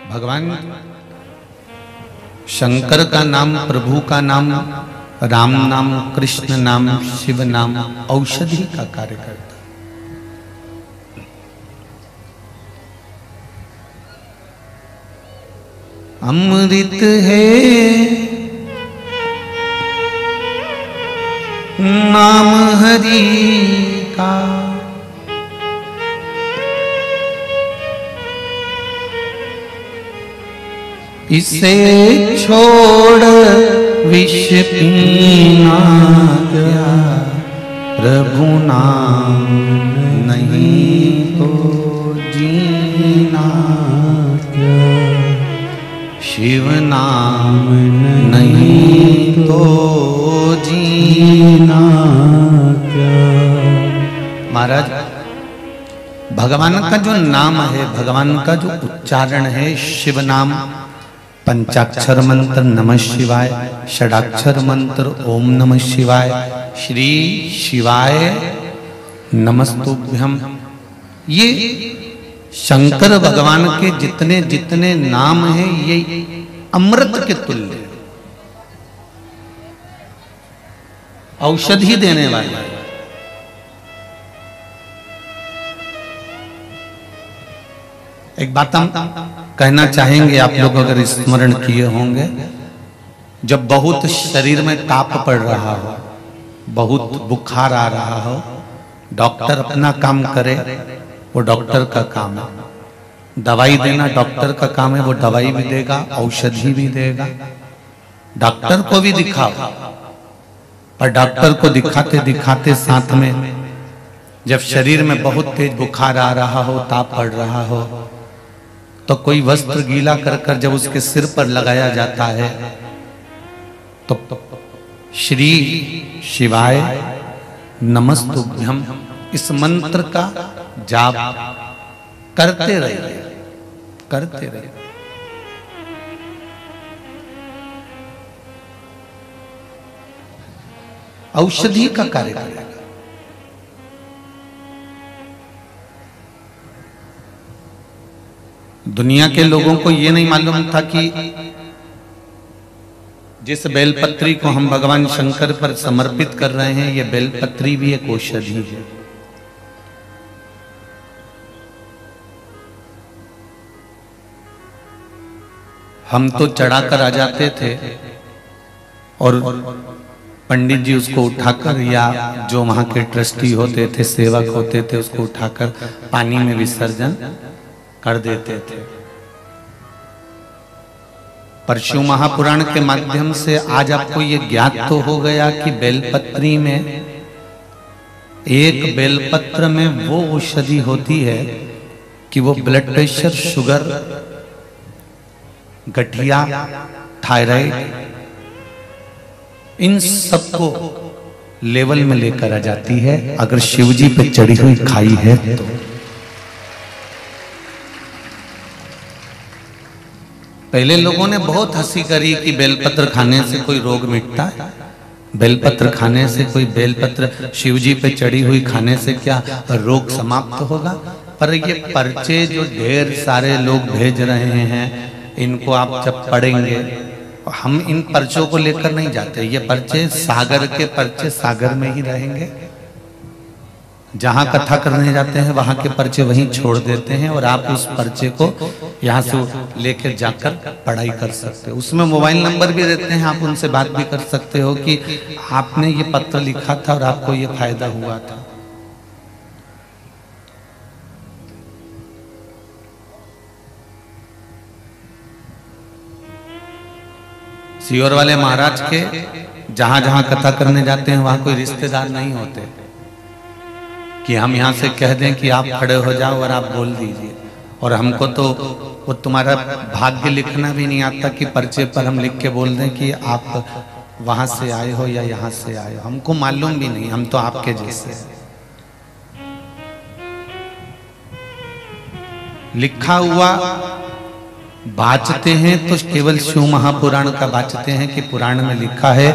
भगवान शंकर का नाम, प्रभु का नाम, राम नाम, कृष्ण नाम, शिव नाम औषधि का कार्य करता है। अमृत है नाम हरि का, इसे छोड़ विष पीना क्या, प्रभु नाम नहीं तो जीना क्या, शिव नाम नहीं तो जीना क्या। महाराज, भगवान का जो नाम है, भगवान का जो उच्चारण है, शिव नाम, पंचाक्षर मंत्र नमः शिवाय, षडाक्षर मंत्र ओम नमः शिवाय, श्री शिवाय नमस्तुभ्यम, ये शंकर भगवान के जितने जितने नाम हैं ये अमृत के तुल्य, औषधि देने वाले। एक बात हम कहना चाहेंगे, आप लोग अगर स्मरण किए होंगे, जब बहुत शरीर में ताप पड़ रहा हो, बहुत बुखार आ रहा हो, डॉक्टर अपना काम करे, वो डॉक्टर का काम है। दवाई देना डॉक्टर का काम है, वो दवाई भी देगा, औषधि भी देगा। डॉक्टर को भी दिखाओ, पर डॉक्टर को दिखाते दिखाते साथ में जब शरीर में बहुत तेज बुखार आ रहा हो, ताप पड़ रहा हो, तो कोई वस्त्र गीला कर कर जब उसके सिर पर लगाया जाता है तो श्री शिवाय नमस्तुभ्यम इस मंत्र का जाप करते रहिए, करते रहिए। औषधि का कार्य करेगा। दुनिया के लोगों को यह नहीं मालूम था कि जिस बेलपत्री को हम भगवान शंकर पर समर्पित कर रहे हैं, यह बेलपत्री भी एक औषधि है। हम तो चढ़ाकर आ जाते थे और पंडित जी उसको उठाकर, या जो वहां के ट्रस्टी होते थे, सेवक होते थे, उसको उठाकर पानी में विसर्जन कर देते थे। परशु महापुराण के माध्यम से आज आपको ये ज्ञात तो हो गया कि बेलपत्री में, एक बेलपत्र में वो औषधि होती है कि वो ब्लड प्रेशर, शुगर, गठिया, थायराइड, इन सबको लेवल में लेकर आ जाती है अगर शिवजी पे चढ़ी हुई खाई है तो। पहले लोगों ने बहुत हंसी करी कि बेलपत्र खाने से कोई रोग मिटता है, बेलपत्र खाने से कोई, बेलपत्र शिवजी पे चढ़ी हुई खाने से क्या रोग समाप्त होगा। पर ये पर्चे जो ढेर सारे लोग भेज रहे हैं, इनको आप जब पढ़ेंगे, हम इन पर्चों को लेकर नहीं जाते। ये पर्चे सागर के पर्चे सागर में ही रहेंगे, जहां कथा करने जाते हैं वहां के पर्चे वहीं छोड़ देते हैं, और आप उस पर्चे को यहाँ से लेकर जाकर पढ़ाई कर सकते हो। उसमें मोबाइल नंबर भी देते हैं, आप उनसे बात भी कर सकते हो कि आपने ये पत्र लिखा था और आपको ये फायदा हुआ था। सियोर वाले महाराज के जहां जहां कथा करने जाते हैं वहां कोई रिश्तेदार नहीं होते कि हम यहां से कह दें कि आप खड़े हो जाओ और आप बोल दीजिए। और हमको तो वो तुम्हारा भाग्य लिखना भी नहीं आता कि पर्चे पर हम लिख के बोल दें कि आप वहां से आए हो या यहां से आए हो, हमको मालूम भी नहीं, हम तो आपके जैसे। लिखा हुआ बाचते हैं तो केवल शिव महापुराण का बाचते हैं कि पुराण में लिखा है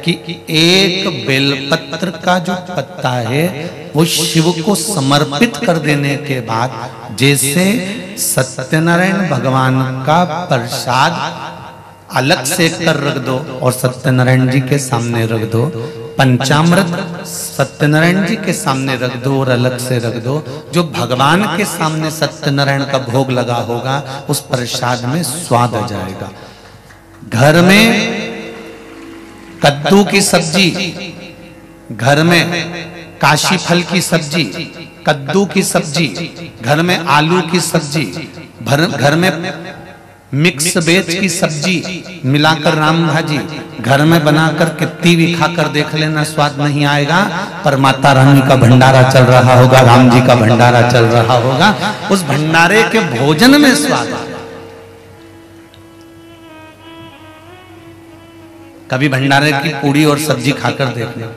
कि एक बेलपत्र का जो पत्ता है वो शिव को समर्पित कर देने के बाद जैसे सत्यनारायण भगवान का प्रसाद अलग से कर रख दो और सत्यनारायण जी के सामने रख दो, पंचामृत सत्यनारायण जी के सामने रख दो और अलग से रख दो, जो भगवान के सामने सत्यनारायण का भोग लगा होगा उस प्रसाद में स्वाद आ जाएगा। घर में कद्दू की सब्जी, घर में काशी फल की सब्जी, कद्दू की सब्जी, घर में आलू की सब्जी, घर में मिक्स वेज की सब्जी मिलाकर राम भाजी घर में बनाकर कितनी भी खाकर देख लेना, स्वाद नहीं आएगा। पर माता रानी का भंडारा चल रहा होगा, राम जी का भंडारा चल रहा होगा, उस भंडारे के भोजन में स्वाद आएगा। कभी भंडारे की पूड़ी और सब्जी खाकर देखना,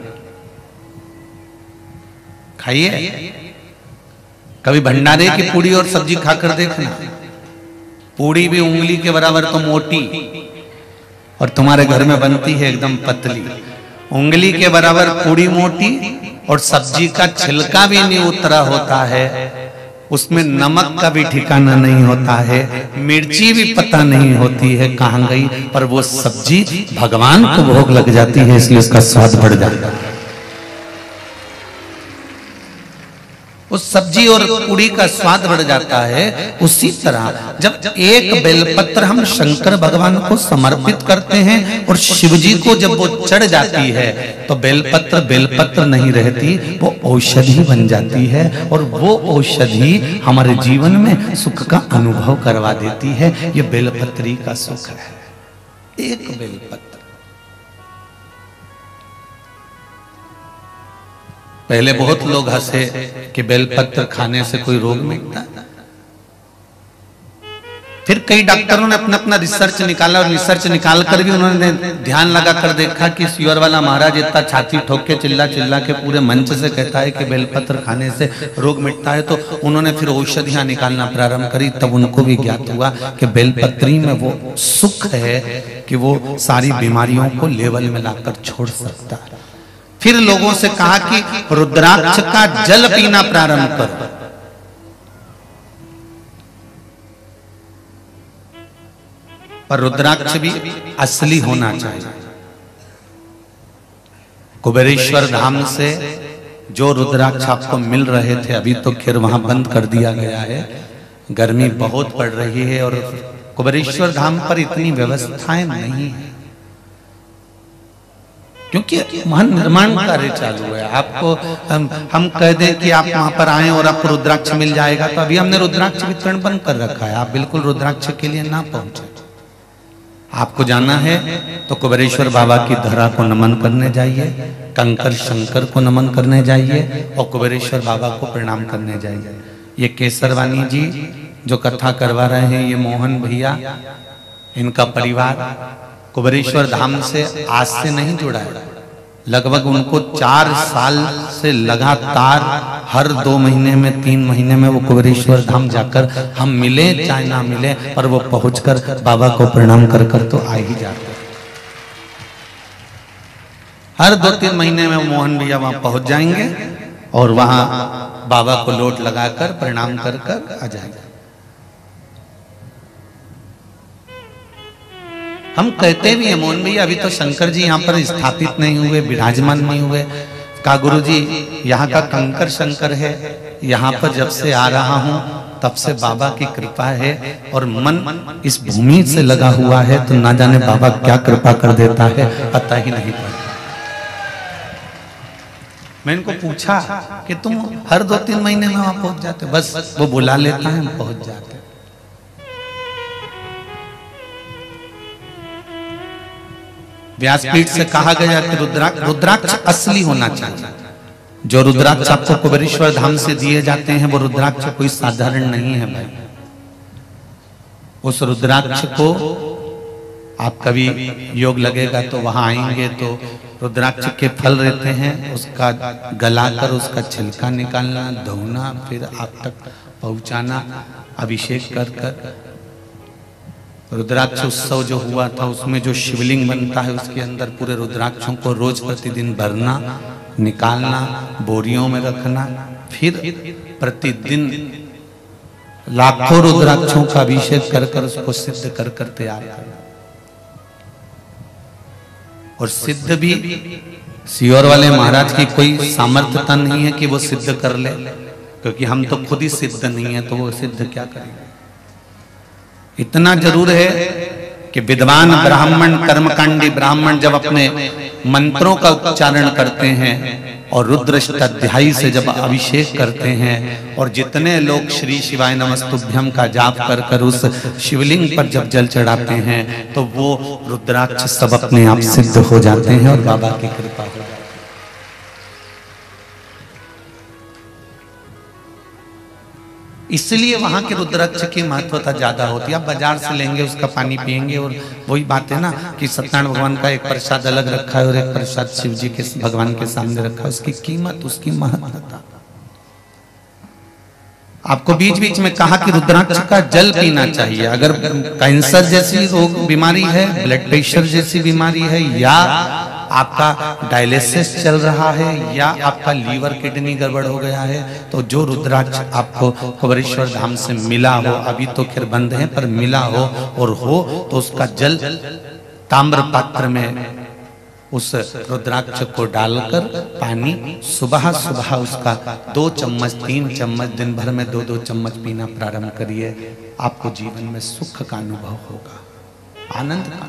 खाइए। कभी भंडारे की पूड़ी और सब्जी खाकर देखना, पूड़ी भी उंगली के बराबर तो मोटी और तुम्हारे घर में बनती है एकदम पतली, उंगली के बराबर पूड़ी मोटी और सब्जी का छिलका भी नहीं उतरा होता है, उसमें नमक का भी ठिकाना नहीं होता है, मिर्ची भी पता नहीं होती है कहां गई, पर वो सब्जी भगवान को भोग लग जाती है, इसलिए उसका स्वाद बढ़ जाता है। उस सब्जी और पूड़ी का स्वाद बढ़ जाता है। उसी तरह जब एक बेलपत्र हम शंकर भगवान को समर्पित करते हैं और शिव जी को जब वो चढ़ जाती है तो बेलपत्र बेलपत्र नहीं रहती, वो औषधि बन जाती है और वो औषधि हमारे जीवन में सुख का अनुभव करवा देती है। ये बेलपत्री का सुख है। एक बेलपत्र, पहले बहुत लोग हंसे कि बेलपत्र खाने से कोई रोग मिटता है। फिर कई डॉक्टरों ने अपना अपना रिसर्च निकाला और रिसर्च निकाल कर भी उन्होंने ध्यान लगा कर देखा कि सुअर वाला महाराज इतना छाती ठोक के चिल्ला चिल्ला के पूरे मंच से कहता है कि बेलपत्र खाने से रोग मिटता है, तो उन्होंने फिर औषधियां निकालना प्रारंभ करी। तब उनको भी ज्ञात हुआ कि बेलपत्री में वो सुख है कि वो सारी बीमारियों को लेवल में लाकर छोड़ सकता है। फिर लोगों से कहा कि रुद्राक्ष का जल पीना प्रारंभ करो, पर रुद्राक्ष भी असली होना चाहिए। कुबेरेश्वर धाम से जो रुद्राक्ष आपको मिल रहे थे, अभी तो खैर वहां बंद कर दिया गया है, गर्मी बहुत पड़ रही है और कुबेरेश्वर धाम पर इतनी व्यवस्थाएं नहीं है क्योंकि वहां निर्माण कार्य चालू है। आपको हम कह दें कि आप वहां पर आए और आपको रुद्राक्ष मिल जाएगा, तो अभी हमने रुद्राक्ष वितरण बंद कर रखा है। आप बिल्कुल रुद्राक्ष के लिए ना पहुंचे। आपको जाना है तो कुबेरेश्वर बाबा की धरा को नमन करने जाइए, कंकर शंकर को नमन करने जाइए और कुबेरेश्वर बाबा को प्रणाम करने जाइए। ये केसरवानी जी जो कथा करवा रहे हैं, ये मोहन भैया, इनका परिवार कुबेरेश्वर धाम से आज से नहीं जुड़ा है। लगभग उनको 4 साल से लगातार हर 2 महीने में 3 महीने में वो कुबेरेश्वर धाम जाकर, हम मिले चाहे ना मिले, पर वो पहुंचकर बाबा को प्रणाम कर कर तो आ ही जाते। हर 2-3 महीने में मोहन भैया वहां पहुंच जाएंगे और वहां बाबा को लोट लगाकर प्रणाम कर कर आ जाएंगे। हम कहते भी हैं मोहन भैया अभी तो शंकर जी यहाँ पर स्थापित नहीं हुए, विराजमान नहीं हुए। का गुरु जी यहाँ का कंकर शंकर है, यहाँ पर जब से आ रहा हूँ तब से बाबा की कृपा है और मन इस भूमि से लगा हुआ है, तो ना जाने बाबा क्या कृपा कर देता है पता ही नहीं पड़ता। मैं इनको पूछा कि तुम हर 2-3 महीने में वहां पहुंच जाते? बस वो बुला लेता है, हम पहुंच जाते। व्यासपीठ से कहा गया कि रुद्राक्ष असली होना चाहिए। जो रुद्राक्ष आपको कुबेरेश्वर धाम से दिए जाते हैं वो रुद्राक्ष कोई साधारण नहीं है भाई। उस रुद्राक्ष को आप कभी योग लगेगा तो वहां आएंगे तो रुद्राक्ष के फल रहते हैं, उसका गलाकर उसका छिलका निकालना, धोना, फिर आप तक पहुंचाना, अभिषेक कर कर। रुद्राक्ष उत्सव जो हुआ था उसमें जो शिवलिंग बनता है उसके अंदर पूरे रुद्राक्षों को रोज प्रतिदिन भरना, निकालना, बोरियों में रखना, फिर प्रतिदिन लाखों रुद्राक्षों का अभिषेक कर कर उसको सिद्ध कर कर तैयार करना। और सिद्ध भी सियोर वाले महाराज की कोई सामर्थ्यता नहीं है कि वो सिद्ध कर ले, क्योंकि हम तो खुद ही सिद्ध नहीं है, तो वो सिद्ध क्या करेंगे। इतना जरूर है कि विद्वान ब्राह्मण, कर्मकांडी ब्राह्मण जब अपने मंत्रों का उच्चारण करते हैं और रुद्राष्टाध्यायी से जब अभिषेक करते हैं, और जितने लोग श्री शिवाय नमस्तुभ्यम का जाप कर कर उस शिवलिंग पर जब जल चढ़ाते हैं, तो वो रुद्राक्ष सब अपने आप सिद्ध हो जाते हैं और बाबा की कृपा हो जाती है। इसलिए वहां के रुद्राक्ष की महत्वता ज्यादा होती है। आप बाजार से लेंगे, उसका पानी पिएंगे, और वही बात है ना कि सत्यनारायण भगवान का एक प्रसाद अलग रखा है और एक प्रसाद शिव जी के भगवान के सामने रखा है, उसकी कीमत, उसकी महत्वता। आपको बीच बीच में कहा कि रुद्राक्ष का जल पीना चाहिए। अगर कैंसर जैसी रोग बीमारी है, ब्लड प्रेशर जैसी बीमारी है, या आपका डायलिसिस चल रहा है, या आपका लीवर किडनी गड़बड़ हो गया है, तो जो रुद्राक्ष आपको कुबेरेश्वर धाम से मिला हो, अभी तो खैर बंद है, पर मिला हो और हो तो उसका जल ताम्र पात्र में उस रुद्राक्ष को डालकर पानी सुबह सुबह उसका 2 चम्मच 3 चम्मच दिन भर में 2-2 चम्मच पीना प्रारंभ करिए। आपको जीवन में सुख का अनुभव होगा, आनंद का।